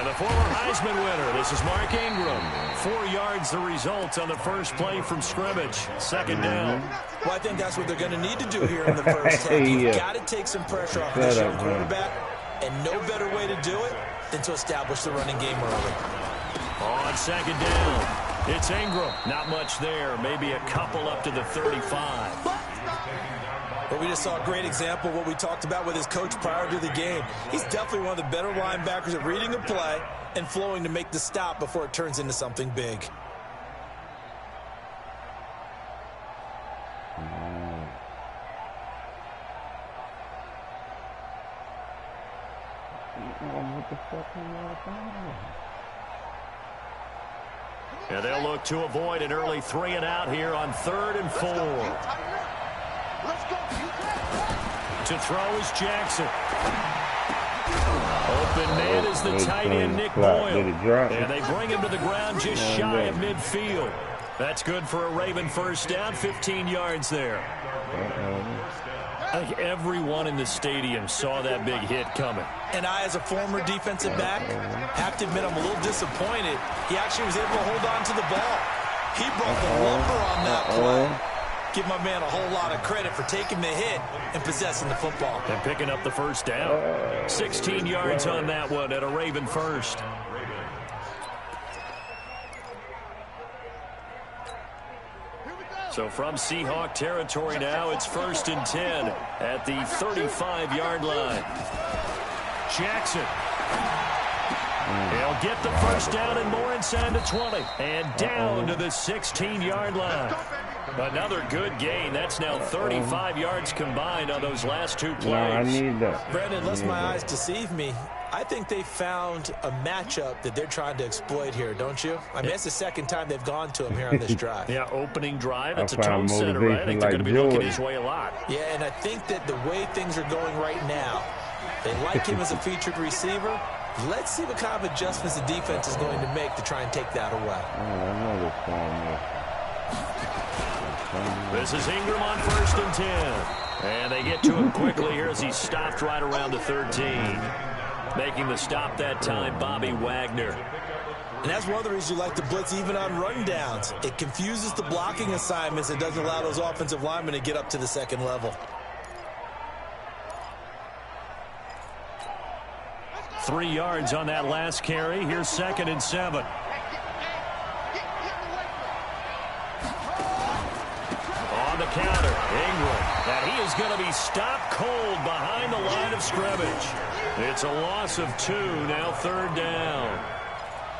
the former Heisman winner, this is Mark Ingram. 4 yards the result on the first play from scrimmage. Second down. Well, I think that's what they're going to need to do here in the first half. You've got to take some pressure off of this young quarterback, and no better way to do it than to establish the running game early. On second down, it's Ingram. Not much there. Maybe a couple up to the 35. But we just saw a great example of what we talked about with his coach prior to the game. He's definitely one of the better linebackers at reading a play and flowing to make the stop before it turns into something big. And they'll look to avoid an early 3 and out here on 3rd and 4. To throw is Jackson. Open man is the tight end, Nick Boyle. And they bring him to the ground just shy of midfield. That's good for a Raven first down, 15 yards there. I think everyone in the stadium saw that big hit coming. And I, as a former defensive back, have to admit I'm a little disappointed. He actually was able to hold on to the ball. He brought the lumber on that play. Give my man a whole lot of credit for taking the hit and possessing the football. And picking up the first down. 16 yards on that one at a Raven first. So from Seahawk territory now, it's 1st and 10 at the 35-yard line. Jackson. He'll get the first down and more inside the 20. And down to the 16-yard line. Another good gain. That's now 35 yards combined on those last 2 plays. No, I need that. Brandon, unless my eyes deceive me, I think they found a matchup that they're trying to exploit here, don't you? I mean, it's the second time they've gone to him here on this drive. Yeah, opening drive. It's a tone setter, right? I think they're going to be looking his way a lot. Yeah, and I think that the way things are going right now, they like him as a featured receiver. Let's see what kind of adjustments the defense is going to make to try and take that away. This is Ingram on 1st and 10. And they get to him quickly here as he stopped right around the 13. Making the stop that time, Bobby Wagner. And that's one of the reasons you like to blitz even on rundowns. It confuses the blocking assignments. It doesn't allow those offensive linemen to get up to the second level. 3 yards on that last carry. Here's 2nd and 7. On the counter, Ingram. And he is going to be stopped cold behind the line of scrimmage. It's a loss of 2, now 3rd down.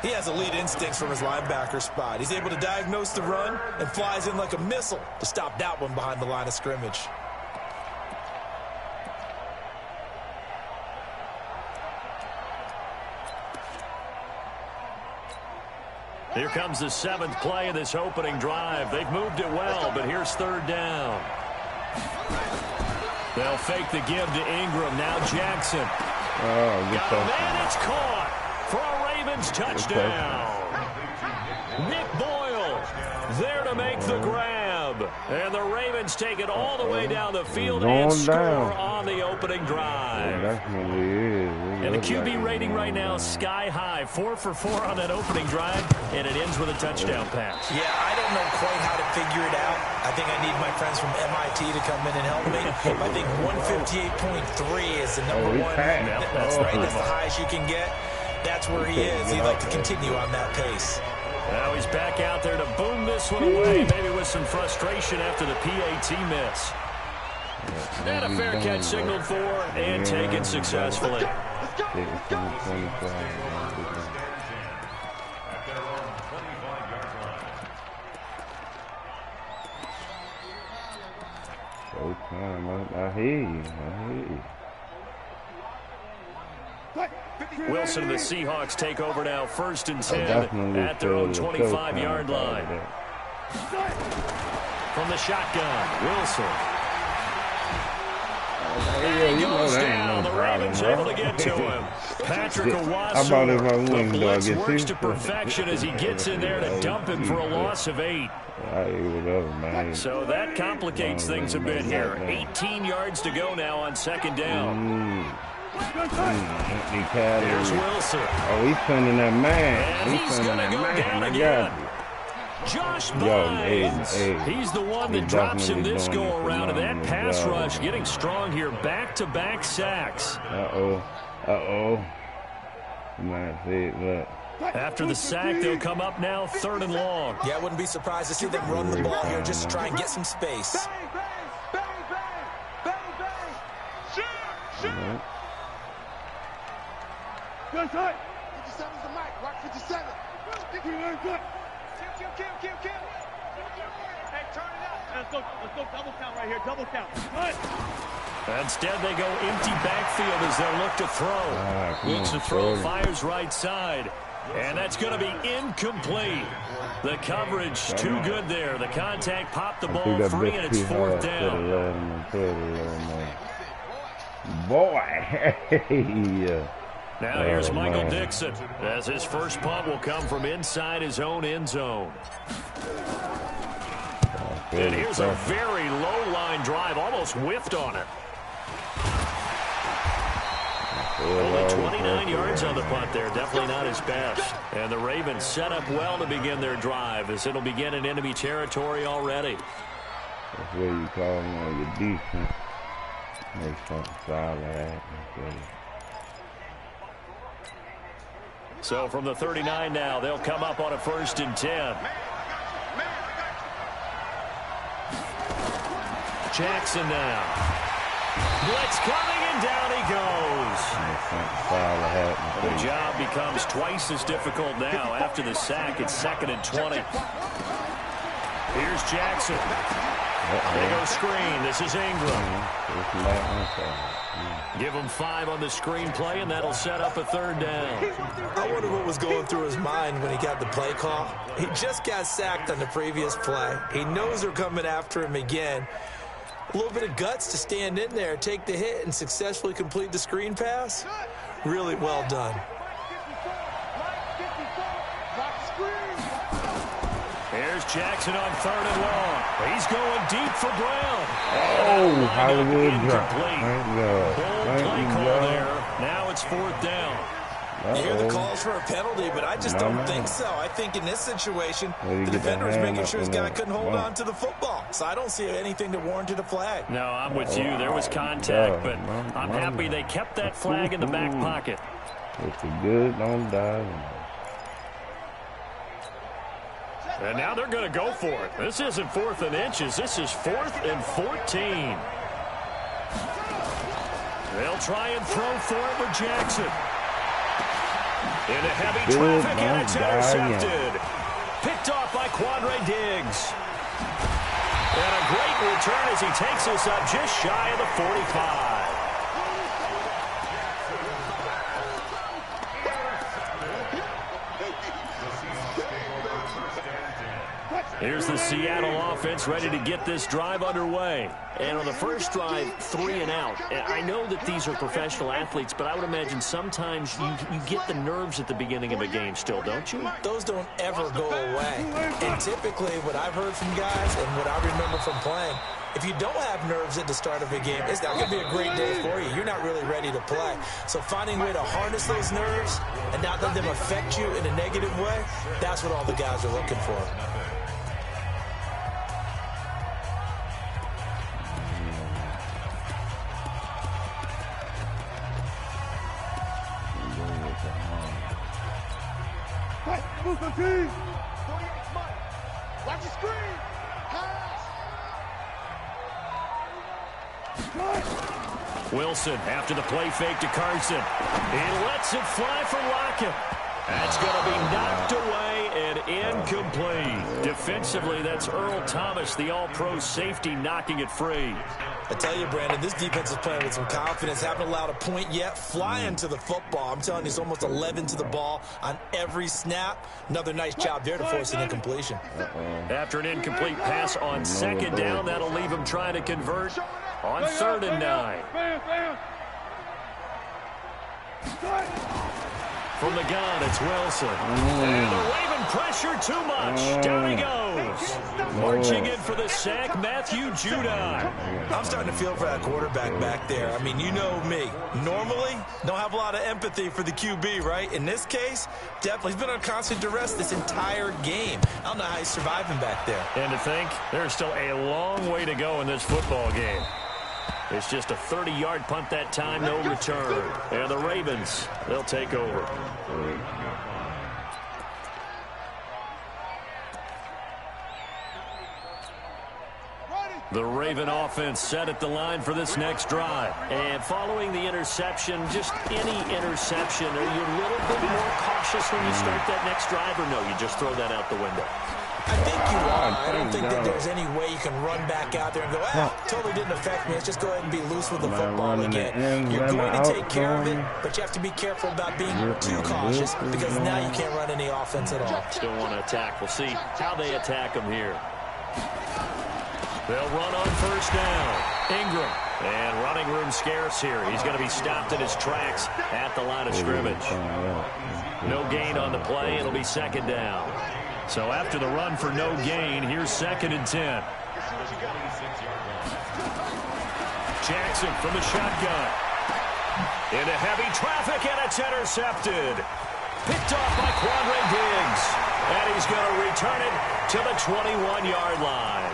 He has elite instincts from his linebacker spot. He's able to diagnose the run and flies in like a missile to stop that one behind the line of scrimmage. Here comes the 7th play of this opening drive. They've moved it well, but here's 3rd down. They'll fake the give to Ingram. Now Jackson. Got a man, it's caught for a Ravens touchdown. Nick Boyle there to make the grab. And the Ravens take it all the way down the field and score on the opening drive. And the QB rating right now is sky high. 4 for 4 on that opening drive, and it ends with a touchdown pass. Yeah, I don't know quite how to figure it out. I think I need my friends from MIT to come in and help me. I think 158.3 is the number one. That's right. That's the highest you can get. That's where he is. He'd like to continue on that pace. Now he's back out there to boom this one away, maybe with some frustration after the PAT miss. And a fair catch signaled for and taken successfully. I hear you. Wilson and the Seahawks take over now, 1st and 10 at their own 25-yard line. From the shotgun, Wilson. And he goes down. The Ravens able to get to him. Patrick Owasu, the blitz works to perfection as he gets in there to dump him for a loss of 8. So that complicates things a bit here. 18 yards to go now on 2nd down. Here's Wilson. Oh, he's sending that man. And he's going to go down again. Josh Bynes. He's the one that drops him this go-around. And that pass rush getting strong here. Back-to-back sacks. After the sack, they'll come up now 3rd and long. Yeah, I wouldn't be surprised to see them run the ball here just to try and get some space. Good side. 57's the mic. Rock 57. Kill. Hey, turn it up. Let's go double count right here. Double count. Good. Instead, they go empty backfield as they'll look to throw. Looks to throw, fires right side. And that's going to be incomplete. The coverage too good there. The contact popped the ball free, and it's 4th down. Boy. Now here's Michael Dixon, as his first punt will come from inside his own end zone. And here's a very low-line drive, almost whiffed on it. Only 29 yards on the punt there, definitely not his best. And the Ravens set up well to begin their drive, as it'll begin in enemy territory already. That's what you call them on your defense. Make something solid. So from the 39 now, they'll come up on a 1st and 10. Jackson now. Blitz coming, and down he goes. The job becomes twice as difficult now. After the sack, it's 2nd and 20. Here's Jackson. They go screen. This is Ingram. Give him 5 on the screen play, and that'll set up a 3rd down. I wonder what was going through his mind when he got the play call. He just got sacked on the previous play. He knows they're coming after him again. A little bit of guts to stand in there, take the hit, and successfully complete the screen pass. Really well done. Here's Jackson on 3rd and long. He's going deep for Brown. Oh, Hollywood drop. Play call there. Now it's 4th down. You hear the calls for a penalty, but I just don't think so. I think in this situation, the defender was making sure his guy couldn't hold on to the football. So I don't see anything that warranted a flag. No, I'm with you. There was contact, but I'm happy they kept that flag in the back pocket. It's a good, don't die. And now they're going to go for it. This isn't 4th and inches. This is 4th and 14. They'll try and throw for it with Jackson. Into heavy traffic, and it's intercepted. Picked off by Quandre Diggs. And a great return as he takes us up just shy of the 45. Here's the Seattle offense ready to get this drive underway. And on the first drive, 3 and out. And I know that these are professional athletes, but I would imagine sometimes you get the nerves at the beginning of a game still, don't you? Those don't ever go away. And typically what I've heard from guys and what I remember from playing, if you don't have nerves at the start of a game, it's not going to be a great day for you. You're not really ready to play. So finding a way to harness those nerves and not let them affect you in a negative way, that's what all the guys are looking for. Watch the screen. Wilson after the play fake to Carson. He lets it fly for Lockett. That's going to be knocked away and incomplete. Defensively, that's Earl Thomas, the all-pro safety, knocking it free. I tell you, Brandon, this defense is playing with some confidence. Haven't allowed a point yet. Flying to the football. I'm telling you, it's almost 11 to the ball on every snap. Another nice job there to force an incompletion. After an incomplete pass on 2nd down, that'll leave him trying to convert on 3rd and 9. From the gun, it's Wilson. And the Raven pressure too much. Down he goes. Marching in for the sack, Matthew Judon. I'm starting to feel for that quarterback back there. I mean, you know me. Normally, don't have a lot of empathy for the QB, right? In this case, definitely. He's been on constant duress this entire game. I don't know how he's surviving back there. And to think, there's still a long way to go in this football game. It's just a 30-yard punt that time, no return. And the Ravens, they'll take over. The Raven offense set at the line for this next drive. And following the interception, just any interception, are you a little bit more cautious when you start that next drive, or no, you just throw that out the window? I think you are. I don't think that there's any way you can run back out there and go, totally didn't affect me. Let's just go ahead and be loose with the football again. You're going to take care of it, but you have to be careful about being too cautious because now you can't run any offense at all. Still want to attack. We'll see how they attack them here. They'll run on first down. Ingram. And running room scarce here. He's going to be stopped in his tracks at the line of scrimmage. No gain on the play. It'll be second down. So after the run for no gain, here's 2nd and 10. Jackson from the shotgun. Into heavy traffic, and it's intercepted. Picked off by Quandre Diggs. And he's going to return it to the 21-yard line.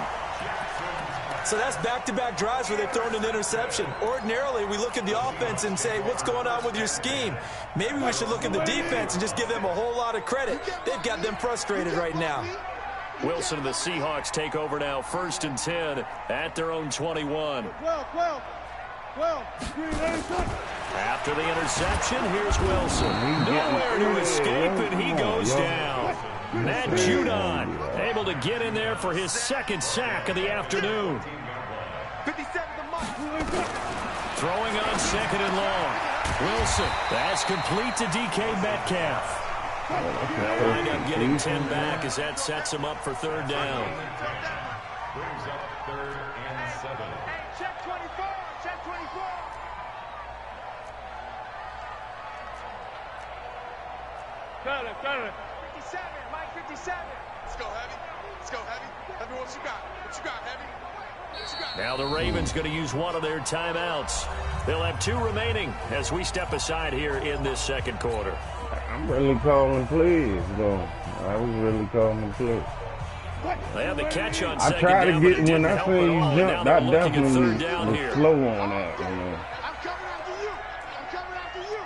So that's back-to-back drives where they've thrown an interception. Ordinarily, we look at the offense and say, what's going on with your scheme? Maybe we should look at the defense and just give them a whole lot of credit. They've got them frustrated right now. Wilson and the Seahawks take over now, 1st and 10 at their own 21. After the interception, here's Wilson. Nowhere to escape, and he goes down. Matt Judon able to get in there for his 2nd sack of the afternoon. Throwing on 2nd and long. Wilson, that's complete to DK Metcalf. They'll wind up getting 10 back as that sets him up for 3rd down. Brings up 3rd and 7. Hey, check 24, check 24. Got it. 57, Mike 57. Let's go, Heavy. Let's go, Heavy. Heavy, what you got? What you got, Heavy? What you got? Now the Ravens going to use one of their timeouts. They'll have 2 remaining as we step aside here in this 2nd quarter. I'm really calling plays, though. I was really calling plays. They have the catch on 2nd I tried down, to get when I say he jumped. I definitely was slow on that. You know. I'm coming after you. I'm coming after you.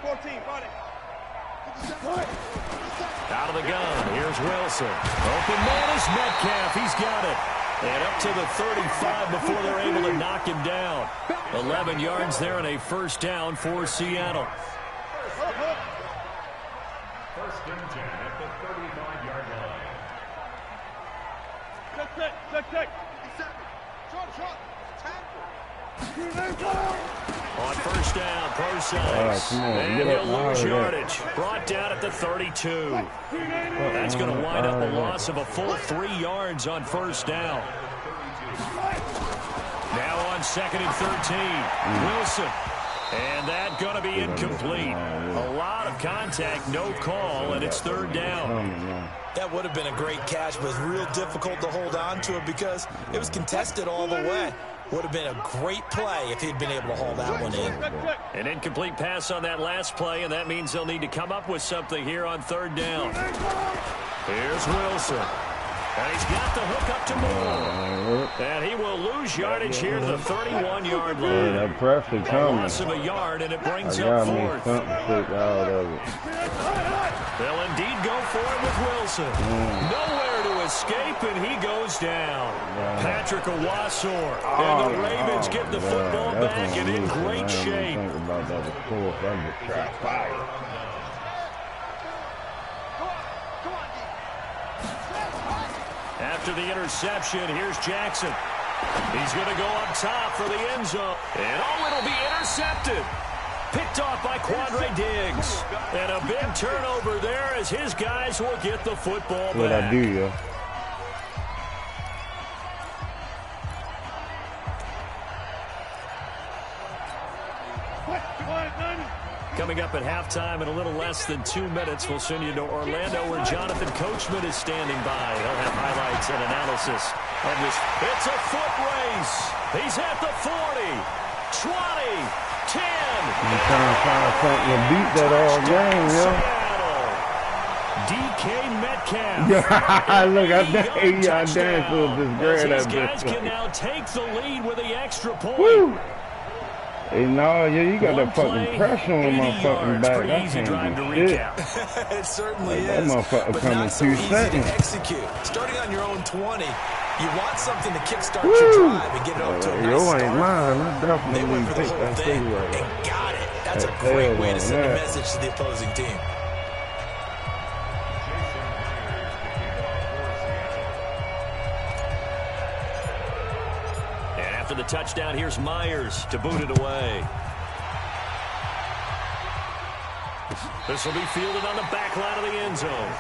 14, got it. Out of the gun, here's Wilson. Open man is Metcalf, he's got it. And up to the 35 before they're able to knock him down. 11 yards there and a 1st down for Seattle. 1st and 10 at the 35-yard line. Check. On 1st down, Procise. And he'll lose yardage. Brought down at the 32. That's going to wind up a loss of a full 3 yards on 1st down. Now on 2nd and 13. Wilson. And that going to be incomplete. A lot of contact, no call, and it's 3rd down. That would have been a great catch, but it's real difficult to hold on to it because it was contested all the way. Would have been a great play if he'd been able to haul that one in. An incomplete pass on that last play, and that means they'll need to come up with something here on 3rd down. Here's Wilson. And he's got the hook up to Moore. And he will lose yardage here to the 31-yard line. That pressure A coming. loss of a yard, and it brings I up got me 4th. something to take out of it. They'll indeed go for it with Wilson. Nowhere to escape, and he goes down. Patrick Owasor. And the Ravens get the football back and in great shape. About that before, so I'm just trying to fight. After the interception, here's Jackson. He's going to go up top for the end zone. And it'll be intercepted. Picked off by Quandre Diggs. And a big turnover there as his guys will get the football back. What I do, yo. Coming up at halftime in a little less than 2 minutes, we'll send you to Orlando where Jonathan Coachman is standing by. He'll have highlights and analysis of this. It's a foot race. He's at the 40, 20, 10. I'm trying to find something to beat that all game, yo. DK Metcalf. Yeah, look, I danced with this grand. These guys can now take the lead with the extra point. Woo! Hey, no, yeah, you got that fucking pressure on my fucking back. Pretty easy drive to recap. It certainly is. That motherfucker coming so 2 easy seconds. to execute. Starting on your own 20, you want something to kickstart your drive and get it up to a nice start. Ain't mine. I definitely went for the take whole that thing right. and got it. That's a great way to send a message to the opposing team. After the touchdown, here's Myers to boot it away. This will be fielded on the back line of the end zone.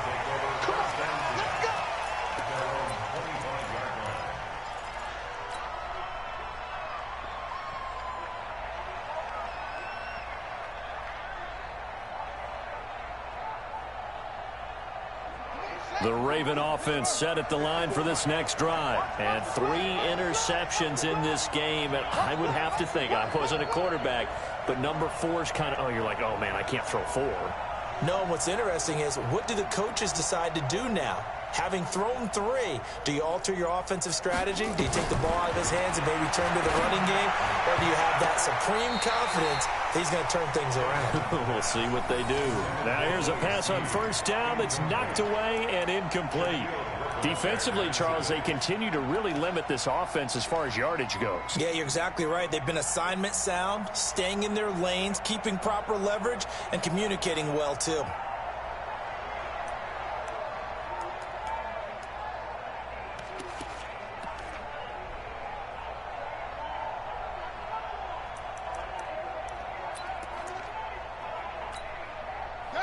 The Raven offense set at the line for this next drive. And 3 interceptions in this game. And I would have to think, I wasn't a quarterback, but number 4 is kind of, you're like, oh, man, I can't throw 4. No, and what's interesting is, what do the coaches decide to do now? Having thrown 3, do you alter your offensive strategy? Do you take the ball out of his hands and maybe turn to the running game? Or do you have that supreme confidence that he's going to turn things around? We'll see what they do. Now here's a pass on first down that's knocked away and incomplete. Defensively, Charles, they continue to really limit this offense as far as yardage goes. Yeah, you're exactly right. They've been assignment sound, staying in their lanes, keeping proper leverage, and communicating well, too.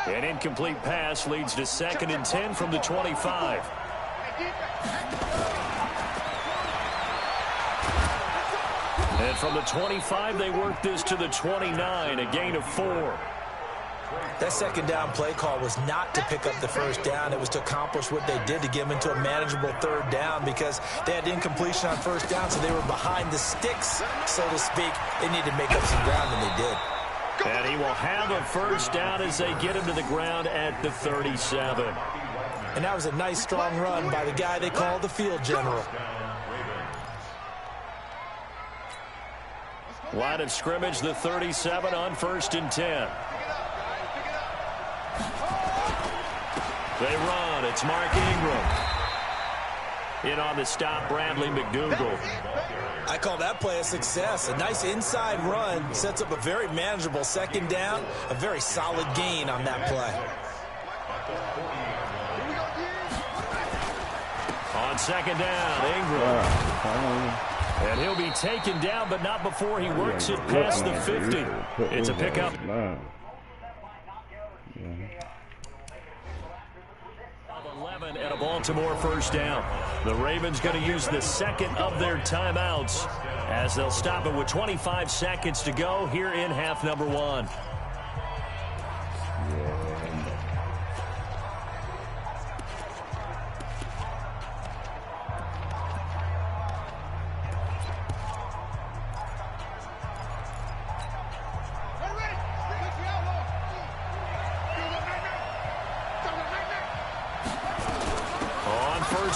An incomplete pass leads to 2nd and 10 from the 25. And from the 25, they work this to the 29, a gain of 4. That second down play call was not to pick up the first down. It was to accomplish what they did to get them into a manageable 3rd down because they had incompletion on first down, so they were behind the sticks, so to speak. They needed to make up some ground, and they did. And he will have a first down as they get him to the ground at the 37. And that was a nice, strong run by the guy they call the field general. Line of scrimmage, the 37 on 1st and 10. They run. It's Mark Ingram. In on the stop, Bradley McDougald. I call that play a success. A nice inside run sets up a very manageable 2nd down. A very solid gain on that play. On 2nd down, Ingram. And he'll be taken down, but not before he works it past the 50. It's a pickup. 11 and a Baltimore first down. The Ravens going to use the 2nd of their timeouts as they'll stop it with 25 seconds to go here in half number 1.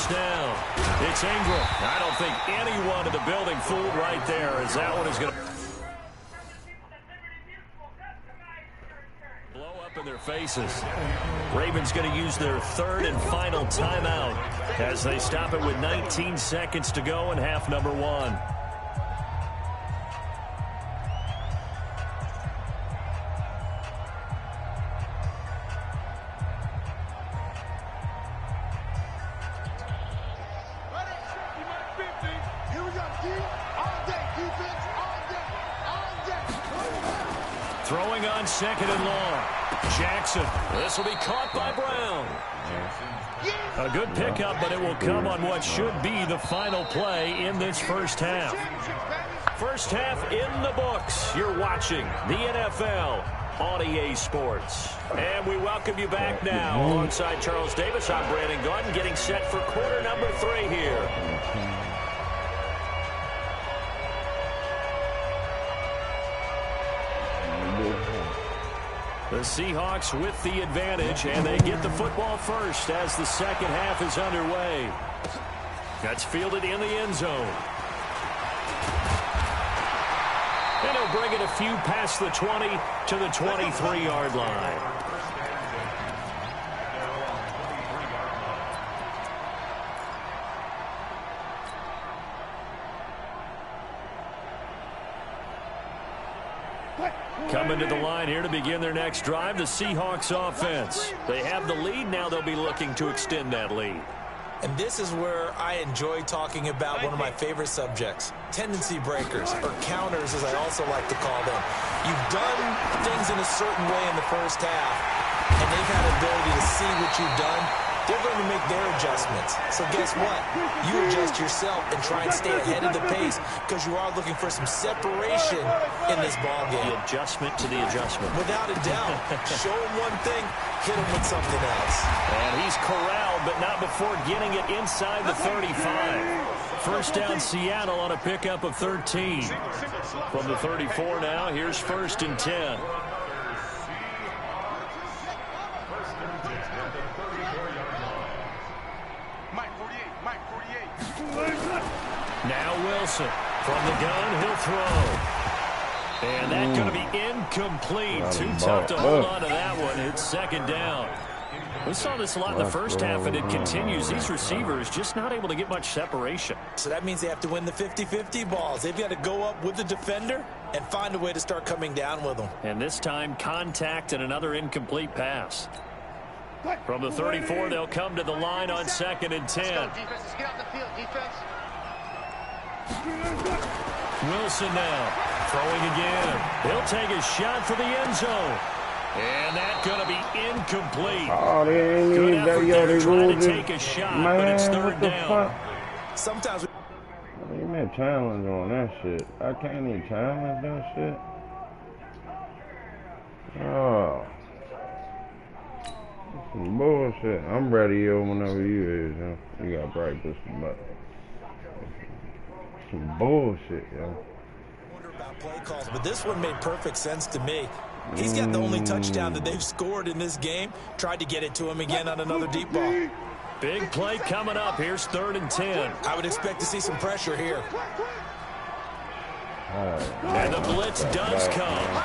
Down. It's Ingram. I don't think anyone in the building fooled right there as that one is going to blow up in their faces. Ravens going to use their 3rd and final timeout as they stop it with 19 seconds to go in half number 1. Throwing on 2nd and long. Jackson. This will be caught by Brown. A good pickup, but it will come on what should be the final play in this first half. First half in the books. You're watching the NFL on EA Sports. And we welcome you back now. Alongside Charles Davis, I'm Brandon Gaudin, getting set for quarter number 3 here. The Seahawks with the advantage, and they get the football first as the second half is underway. That's fielded in the end zone. And he'll bring it a few past the 20 to the 23-yard line. Coming to the line here to begin their next drive, the Seahawks offense. They have the lead. Now they'll be looking to extend that lead. And this is where I enjoy talking about one of my favorite subjects, tendency breakers, or counters as I also like to call them. You've done things in a certain way in the first half, and they've had the ability to see what you've done. They're going to make their adjustments. So guess what? You adjust yourself and try and stay ahead of the pace because you are looking for some separation in this ballgame. The adjustment to the adjustment. Without a doubt. Show him one thing, hit him with something else. And he's corralled, but not before getting it inside the 35. First down Seattle on a pickup of 13. From the 34 now, here's 1st and 10. Now Wilson from the gun, he'll throw. And that's going to be incomplete. Too tough to hold on to that one. It's second down. We saw this a lot in the first half, and it continues. These receivers just not able to get much separation. So that means they have to win the 50-50 balls. They've got to go up with the defender and find a way to start coming down with them. And this time, contact and another incomplete pass. From the 34, they'll come to the line on 2nd and 10. Let's go, defense. Let's get off the field, defense. Wilson now throwing again. He'll take a shot for the end zone. And that's going to be incomplete. Oh, they ain't Good even effort there trying to take a shot, man, but it's 3rd down. Fuck? Sometimes Ain't no challenge on that shit. I can't even challenge that shit. Oh. Some bullshit. I'm ready yo whenever you is, yo. You gotta practice some butt. Some bullshit, yo. wonder about play calls, but this one made perfect sense to me. He's got the only touchdown that they've scored in this game. Tried to get it to him again on another deep ball. Big play coming up. Here's 3rd and 10. I would expect to see some pressure here. And the blitz does come.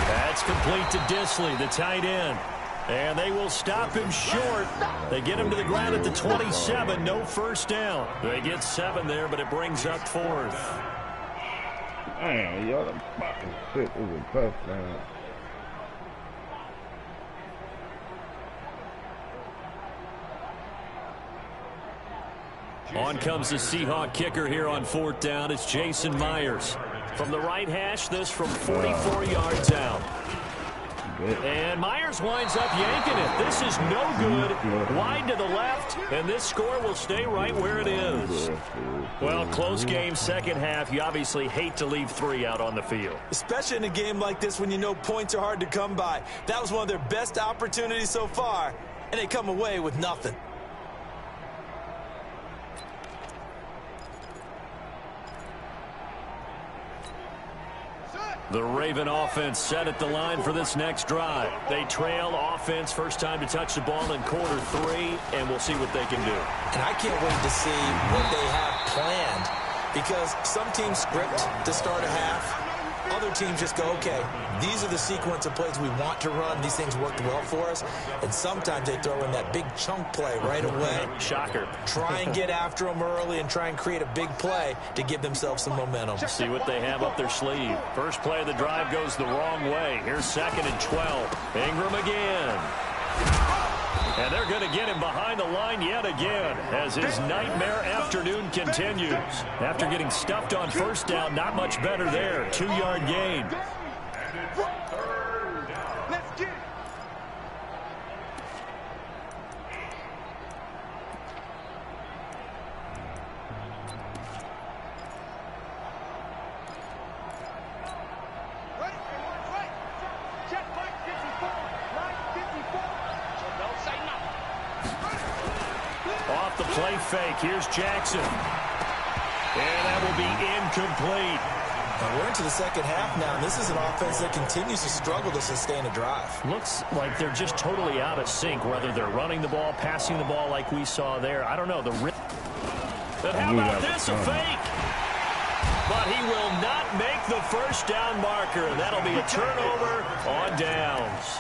That's complete to Disley, the tight end. And they will stop him short. They get him to the ground at the 27. No first down. They get 7 there, but it brings up 4th. Man, y'all the fucking shit is a touchdown. On comes the Seahawk kicker here on 4th down. It's Jason Myers. From the right hash, this from 44 yards out. And Myers winds up yanking it. This is no good. Wide to the left, and this score will stay right where it is. Well, close game, second half. You obviously hate to leave 3 out on the field. Especially in a game like this when you know points are hard to come by. That was one of their best opportunities so far, and they come away with nothing. The Raven offense set at the line for this next drive. They trail offense, first time to touch the ball in quarter 3, and we'll see what they can do. And I can't wait to see what they have planned, because some teams script to start a half. Other teams just go, okay, these are the sequence of plays we want to run. These things worked well for us. And sometimes they throw in that big chunk play right away. Shocker. Try and get after them early and try and create a big play to give themselves some momentum. See what they have up their sleeve. First play of the drive goes the wrong way. Here's 2nd and 12. Ingram again. And they're going to get him behind the line yet again as his nightmare afternoon continues. After getting stuffed on first down, not much better there. 2-yard gain. Let's get it. Right, right. the play fake. Here's Jackson. And that will be incomplete. And we're into the second half now, and this is an offense that continues to struggle to sustain a drive. Looks like they're just totally out of sync, whether they're running the ball, passing the ball like we saw there. I don't know. But how about this, a fake? But he will not make the first down marker, and that'll be a turnover on downs.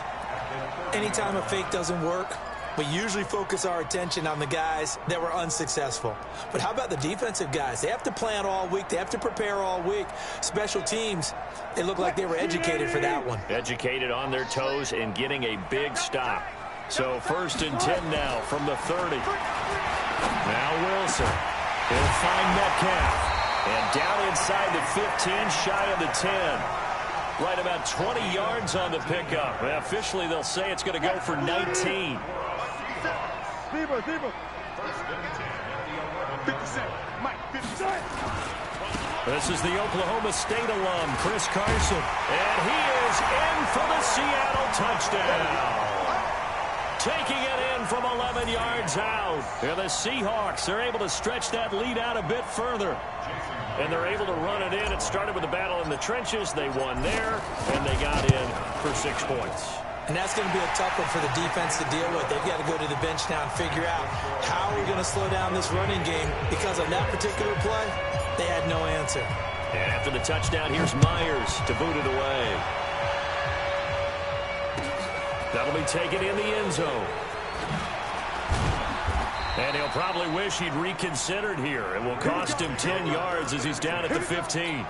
Anytime a fake doesn't work, we usually focus our attention on the guys that were unsuccessful. But how about the defensive guys? They have to plan all week. They have to prepare all week. Special teams, they look like they were educated for that one. Educated on their toes and getting a big stop. So 1st and 10 now from the 30. Now Wilson. He'll find Metcalf. And down inside the 15, shy of the 10. Right about 20 yards on the pickup. Well, officially, they'll say it's going to go for 19. This is the Oklahoma State alum, Chris Carson. And he is in for the Seattle touchdown. Taking it in from 11 yards out. And the Seahawks are able to stretch that lead out a bit further. And they're able to run it in. It started with a battle in the trenches. They won there, and they got in for 6 points. And that's going to be a tough one for the defense to deal with. They've got to go to the bench now and figure out how are we going to slow down this running game, because on that particular play, they had no answer. And after the touchdown, here's Myers to boot it away. That'll be taken in the end zone. And he'll probably wish he'd reconsidered here. It will cost him 10 yards as he's down at the 15.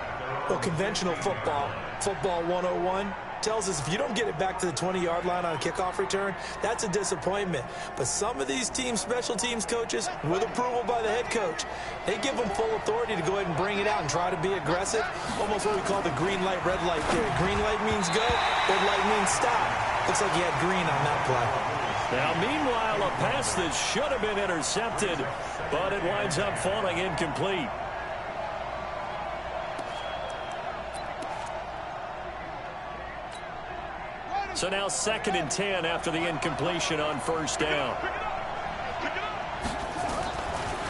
Well, conventional football 101, tells us if you don't get it back to the 20-yard line on a kickoff return, that's a disappointment. But some of these special teams coaches, with approval by the head coach, they give them full authority to go ahead and bring it out and try to be aggressive. Almost what we call the green light, red light theory. Green light means go, red light means stop. Looks like he had green on that play. Now, meanwhile, a pass that should have been intercepted, but it winds up falling incomplete. So now 2nd and 10 after the incompletion on 1st down.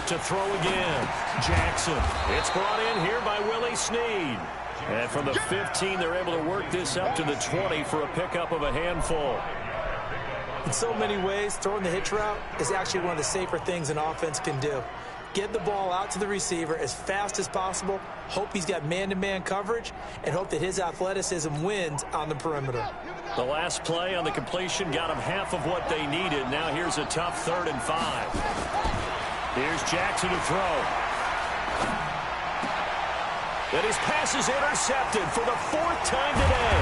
To throw again, Jackson. It's brought in here by Willie Snead. And from the 15, they're able to work this up to the 20 for a pickup of a handful. In so many ways, throwing the hitch route is actually one of the safer things an offense can do. Get the ball out to the receiver as fast as possible, hope he's got man-to-man coverage, and hope that his athleticism wins on the perimeter. The last play on the completion got them half of what they needed. Now here's a tough 3rd and 5. Here's Jackson to throw. And his pass is intercepted for the 4th time today.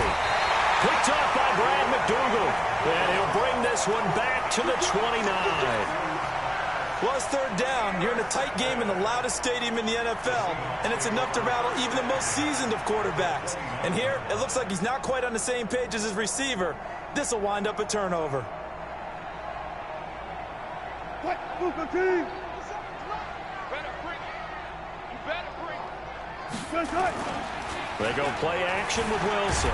Picked off by Brad McDougal. And he'll bring this one back to the 29. Well, it's 3rd down. You're in a tight game in the loudest stadium in the NFL, and it's enough to rattle even the most seasoned of quarterbacks. And here, it looks like he's not quite on the same page as his receiver. This will wind up a turnover. They go play action with Wilson.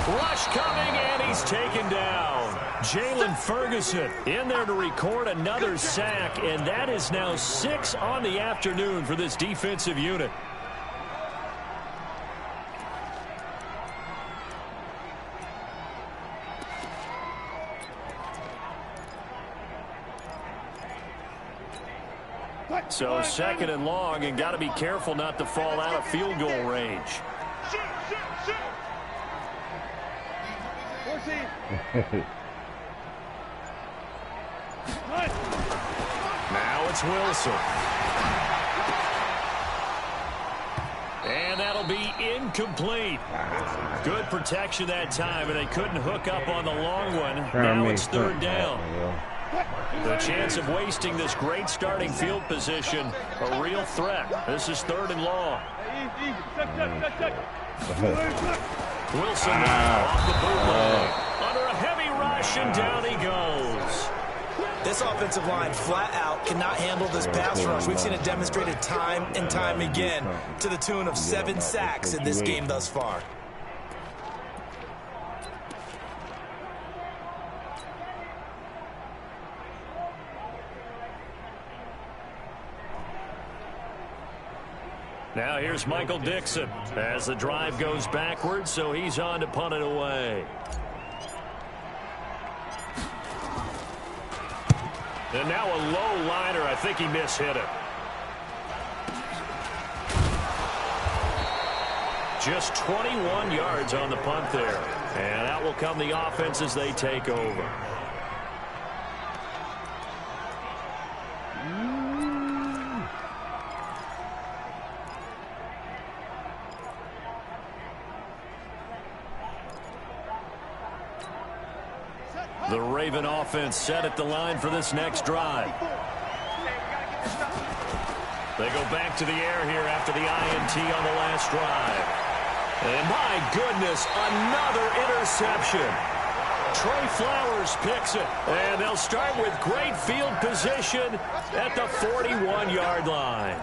Rush coming, and he's taken down. Jalen Ferguson in there to record another sack, and that is now 6 on the afternoon for this defensive unit. So 2nd and long, and got to be careful not to fall out of field goal range. Now it's Wilson. And that'll be incomplete. Good protection that time, and they couldn't hook up on the long one. Now it's 3rd down. The chance of wasting this great starting field position, a real threat. This is 3rd and long. Wilson now off the bootleg. Under a heavy rush, and down he goes. This offensive line flat out cannot handle this pass rush. We've seen it demonstrated time and time again to the tune of 7 sacks in this game thus far. Now here's Michael Dixon as the drive goes backwards, so he's on to punt it away. And now a low liner. I think he mishit it. Just 21 yards on the punt there. And out will come the offense as they take over. The Raven offense set at the line for this next drive. They go back to the air here after the INT on the last drive. And my goodness, another interception. Trey Flowers picks it. And they'll start with great field position at the 41-yard line.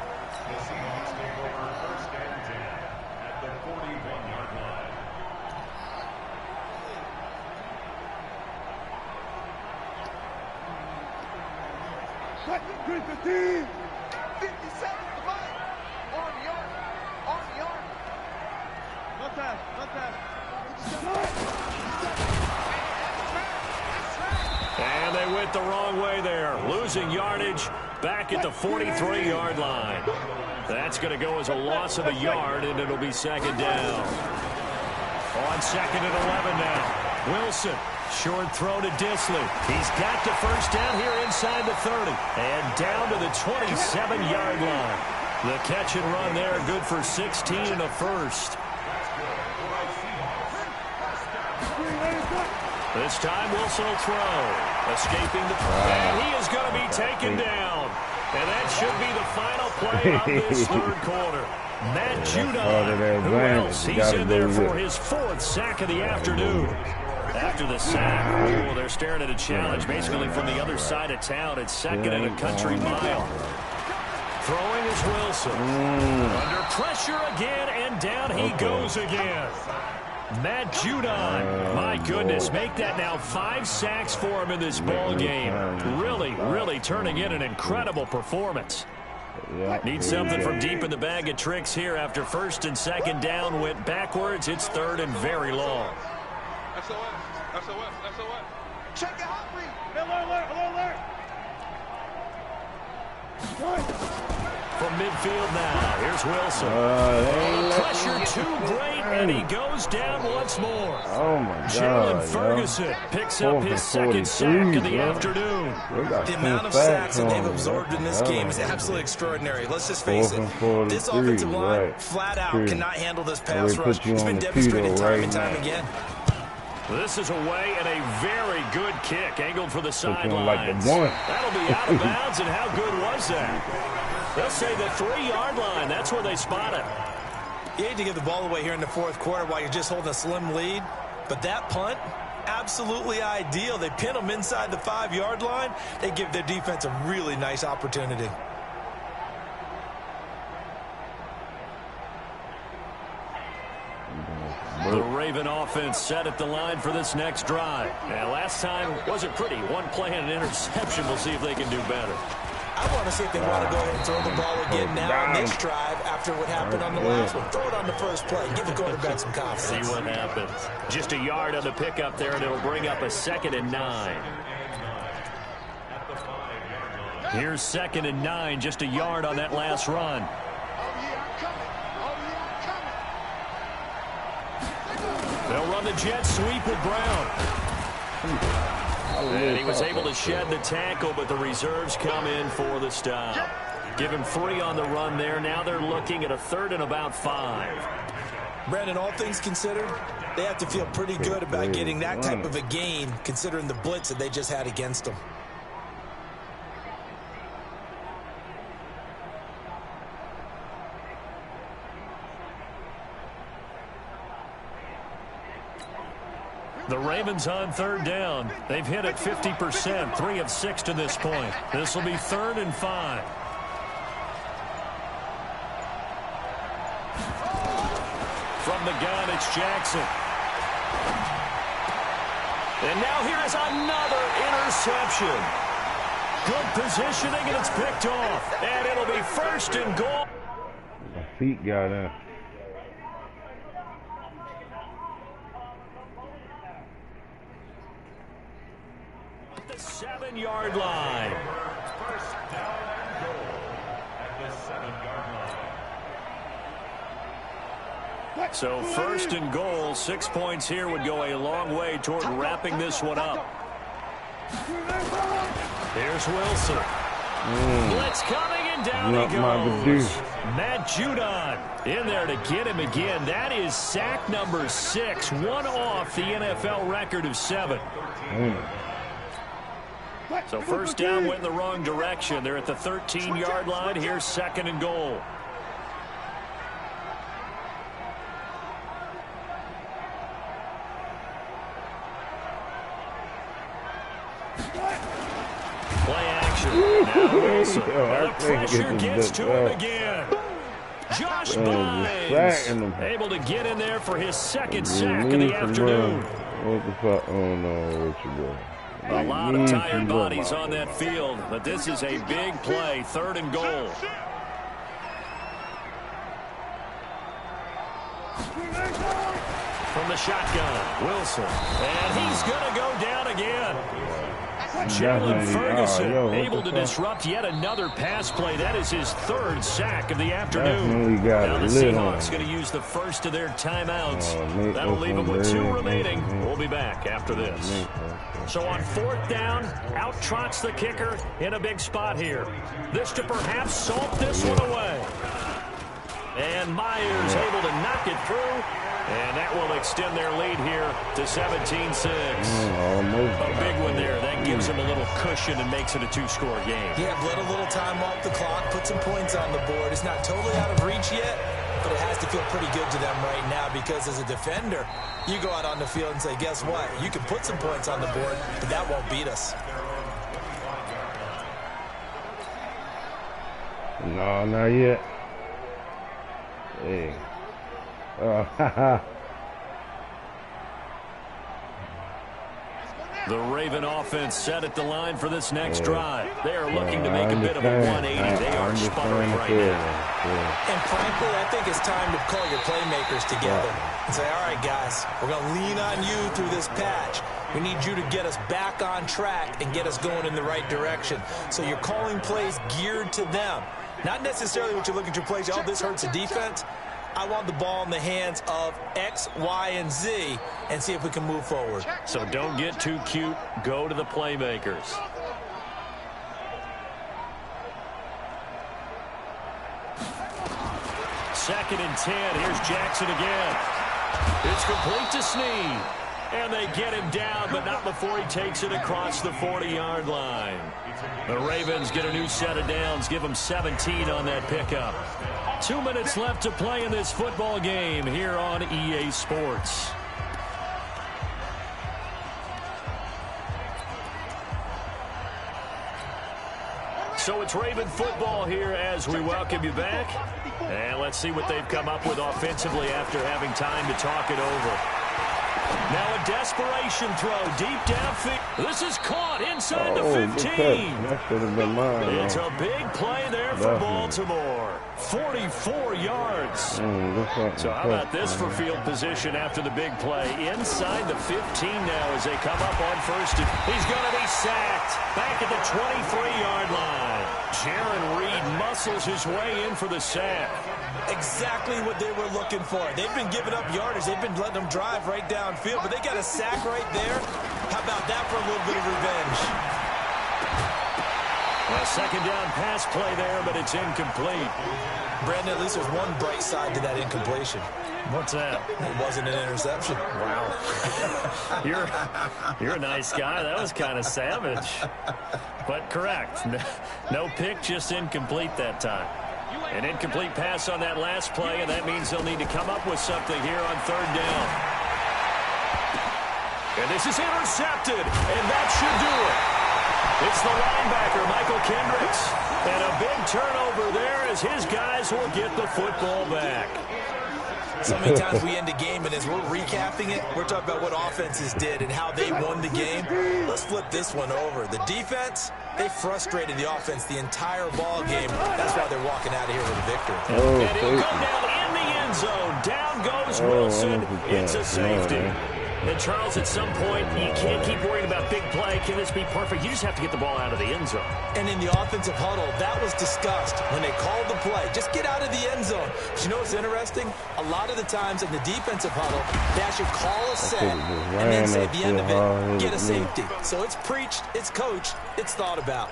And they went the wrong way there, losing yardage back at the 43-yard line. That's going to go as a loss of a yard, and it'll be second down. On second and 11 now. Wilson, short throw to Disley. He's got to first down here inside the 30. And down to the 27-yard line. The catch and run there, good for 16 and a first. This time Wilson will throw. Escaping the play. And he is going to be taken down. And that should be the final play of this third quarter. Matt Judon, who else? He's in there for his 4th sack of the afternoon. After the sack, they're staring at a challenge basically from the other side of town. It's second and a country mile. Throwing is Wilson. Under pressure again, and down he goes again. Matt Judon, my goodness, make that now 5 sacks for him in this ball game. Really turning in an incredible performance. Need something from deep in the bag of tricks here after first and second down went backwards. It's third and very long. SOS, SOS, SOS. Check it out, alert. From midfield now, here's Wilson. Pressure too great, and he goes down once more. Oh, my God. Jalen Ferguson picks up his second sack of the afternoon. The amount of sacks that they've absorbed in this game is absolutely extraordinary. Let's just face it. This offensive line flat out cannot handle this pass rush. It's been demonstrated time and time again. This is away and a very good kick, angled for the sidelines. Like that'll be out of bounds, and how good was that? They'll say the 3-yard line. That's where they spot it. You hate to give the ball away here in the 4th quarter while you're just holding a slim lead, but that punt, absolutely ideal. They pin them inside the 5-yard line. They give their defense a really nice opportunity. The Raven offense set at the line for this next drive. And last time wasn't pretty. One play and an interception. We'll see if they can do better. I want to see if they want to go ahead and throw the ball again now on this drive after what happened on the last one. Throw it on the first play. Give the quarterback some confidence. See what happens. Just a yard on the pickup there, and it'll bring up a 2nd and 9. Here's 2nd and 9, just a yard on that last run. They'll run the jet sweep with Brown. And he was able to shed the tackle, but the reserves come in for the stop. Give him 3 on the run there. Now they're looking at a 3rd and about 5. Brandon, all things considered, they have to feel pretty good about getting that type of a gain, considering the blitz that they just had against them. The Ravens on 3rd down. They've hit it 50%, 3 of 6 to this point. This will be 3rd and 5. From the gun, it's Jackson. And now here is another interception. Good positioning, and it's picked off. And it'll be 1st and goal. feet got in. The 7-yard line. First down and goal at the 7-yard line. So first and goal, 6 points here would go a long way toward wrapping this one up. Here's Wilson. Blitz coming, and down he goes. Matt Judon in there to get him again. That is sack number 6, one off the NFL record of 7. So first down went in the wrong direction. They're at the 13-yard line. Here's second and goal. Play action. Now Wilson. The pressure gets to him again. Josh Bynes able to get in there for his second sack of the afternoon. What the fuck? Oh no, what you doing? A lot of tired bodies on that field, but this is a big play, third and goal. From the shotgun, Wilson, and he's going to go down again. Jalen Ferguson able to disrupt yet another pass play. That is his third sack of the afternoon. Now the Seahawks going to use the first of their timeouts. That'll leave them with 2 remaining. We'll be back after this. So on fourth down, out trots the kicker in a big spot here. This to perhaps salt this one away. And Myers able to knock it through. And that will extend their lead here to 17-6. A big one there. That gives them a little cushion and makes it a 2-score game. Yeah, let a little time off the clock, put some points on the board. It's not totally out of reach yet, but it has to feel pretty good to them right now because as a defender, you go out on the field and say, guess what? You can put some points on the board, but that won't beat us. No, not yet. Hey. The Raven offense set at the line for this next drive. They are looking to make a bit of a 180. They are sputtering right now. And frankly, I think it's time to call your playmakers together and say, all right, guys, we're going to lean on you through this patch. We need you to get us back on track and get us going in the right direction. So you're calling plays geared to them. Not necessarily what you're looking to play. Oh, this hurts the defense. I want the ball in the hands of X, Y, and Z and see if we can move forward. So don't get too cute. Go to the playmakers. Second and 10. Here's Jackson again. It's complete to Snead. And they get him down, but not before he takes it across the 40-yard line. The Ravens get a new set of downs, give them 17 on that pickup. 2 minutes left to play in this football game here on EA Sports. So it's Raven football here as we welcome you back. And let's see what they've come up with offensively after having time to talk it over. Now a desperation throw deep downfield. This is caught inside the 15. That should have been mine. It's a big play there for Baltimore. 44 yards. So how about this for field position after the big play? Inside the 15 now as they come up on first. He's going to be sacked back at the 23-yard line. Jaron Reed muscles his way in for the sack. Exactly what they were looking for. They've been giving up yardage. They've been letting them drive right downfield, but they got a sack right there. How about that for a little bit of revenge? Well, second down pass play there, but it's incomplete. Brandon, at least there's one bright side to that incompletion. What's that? It wasn't an interception. Wow. You're a nice guy. That was kind of savage. But correct. No pick, just incomplete that time. An incomplete pass on that last play, and that means they'll need to come up with something here on third down. And this is intercepted, and that should do it. It's the linebacker, Michael Kendricks. And a big turnover there as his guys will get the football back. So many times we end a game, and as we're recapping it, we're talking about what offenses did and how they won the game. Let's flip this one over. The defense, They frustrated the offense the entire ball game. That's why they're walking out of here with a victory. And he'll go down in the end zone. Down goes Wilson. It's a safety. And Charles, at some point, you can't keep worrying about big play. Can this be perfect? You just have to get the ball out of the end zone. And in the offensive huddle, that was discussed when they called the play. Just get out of the end zone. But you know what's interesting? A lot of the times in the defensive huddle, they actually call a set and then say at the end of it, get a safety. So it's preached, it's coached, it's thought about.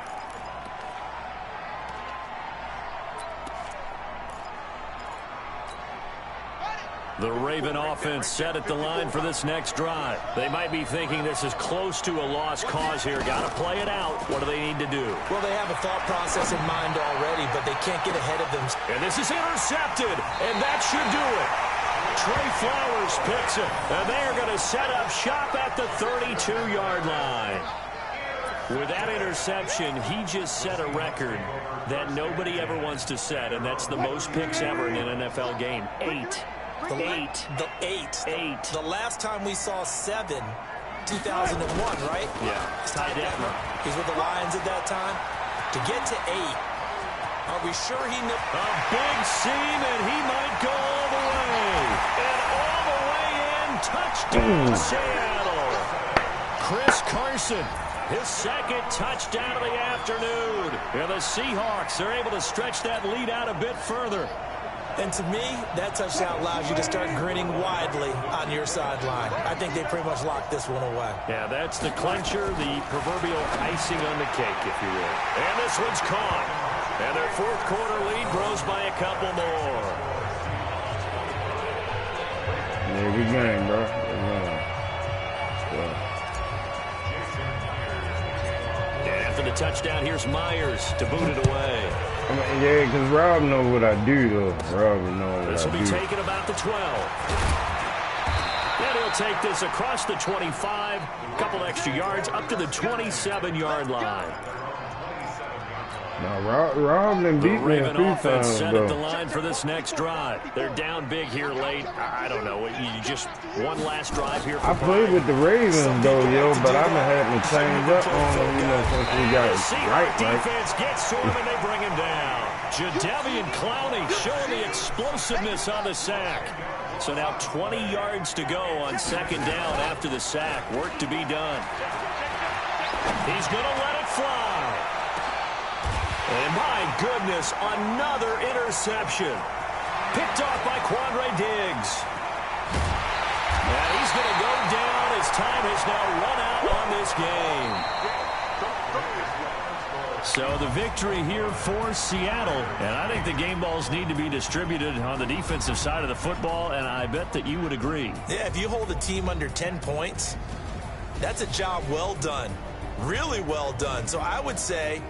The Raven offense set at the line for this next drive. They might be thinking this is close to a lost cause here. Got to play it out. What do they need to do? Well, they have a thought process in mind already, but they can't get ahead of them. And this is intercepted, and that should do it. Trey Flowers picks it, and they are going to set up shop at the 32-yard line. With that interception, he just set a record that nobody ever wants to set, and that's the most picks ever in an NFL game. 8. The last time we saw 7, 2001, right? Yeah. Ty Detmer. He's with the Lions at that time. To get to 8, are we sure he knows? A big seam, and he might go all the way. And all the way in, touchdown Seattle. Chris Carson, his second touchdown of the afternoon. And the Seahawks are able to stretch that lead out a bit further. And to me, that touchdown allows you to start grinning widely on your sideline. I think they pretty much locked this one away. Yeah, that's the clincher, the proverbial icing on the cake, if you will. And this one's caught. And their fourth quarter lead grows by a couple more. Yeah, good game, bro. And after the touchdown, here's Myers to boot it away. I mean, yeah, because Rob knows what I do, though. Rob knows what I do. This will be taken about the 12. And he'll take this across the 25, a couple extra yards, up to the 27-yard line. Now, Rob done beat me a few times, set though. at the line for this next drive. They're down big here late. I don't know. You just one last drive here. I played with the Ravens, though, but I've been having to change up on them, since we got it right. Defense gets to him, and they bring him down. Jadeveon Clowney showing the explosiveness on the sack. So now 20 yards to go on second down after the sack. Work to be done. He's going to let it fly. And my goodness, another interception. Picked off by Quandre Diggs. And he's going to go down. His time has now run out on this game. So the victory here for Seattle. And I think the game balls need to be distributed on the defensive side of the football, and I bet that you would agree. Yeah, if you hold a team under 10 points, that's a job well done. Really well done. So I would say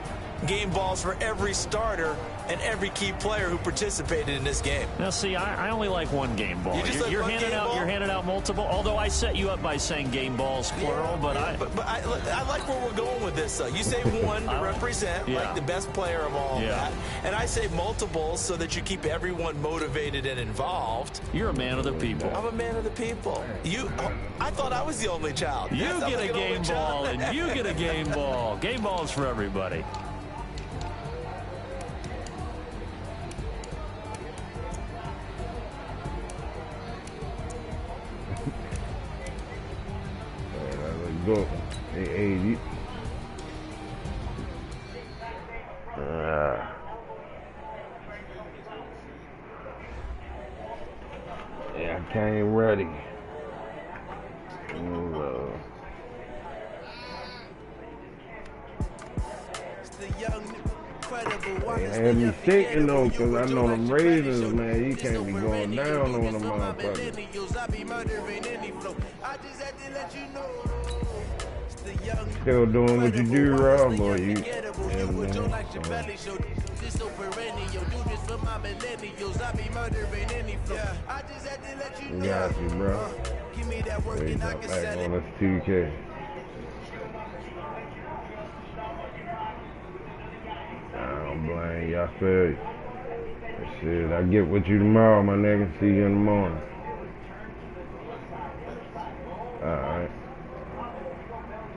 game balls for every starter and every key player who participated in this game. Now, see, I only like one game ball. You're handing out multiple. Although I set you up by saying game balls plural, but I like where we're going with this. You say one to represent like the best player of all that, and I say multiples so that you keep everyone motivated and involved. You're a man of the people. I'm a man of the people. I thought I was the only child. You get a game ball, and you get a game ball. Game balls for everybody. Go. Hey, yeah, I came ready. They had me thinking though, because I know them Ravens, man, you can't be going down on them motherfuckers. Still doing what you do, Rob, or you? Got you, bro. Wait, back on this 2K. I don't blame you. I feel you. Shit, I get with you tomorrow, my nigga. See you in the morning.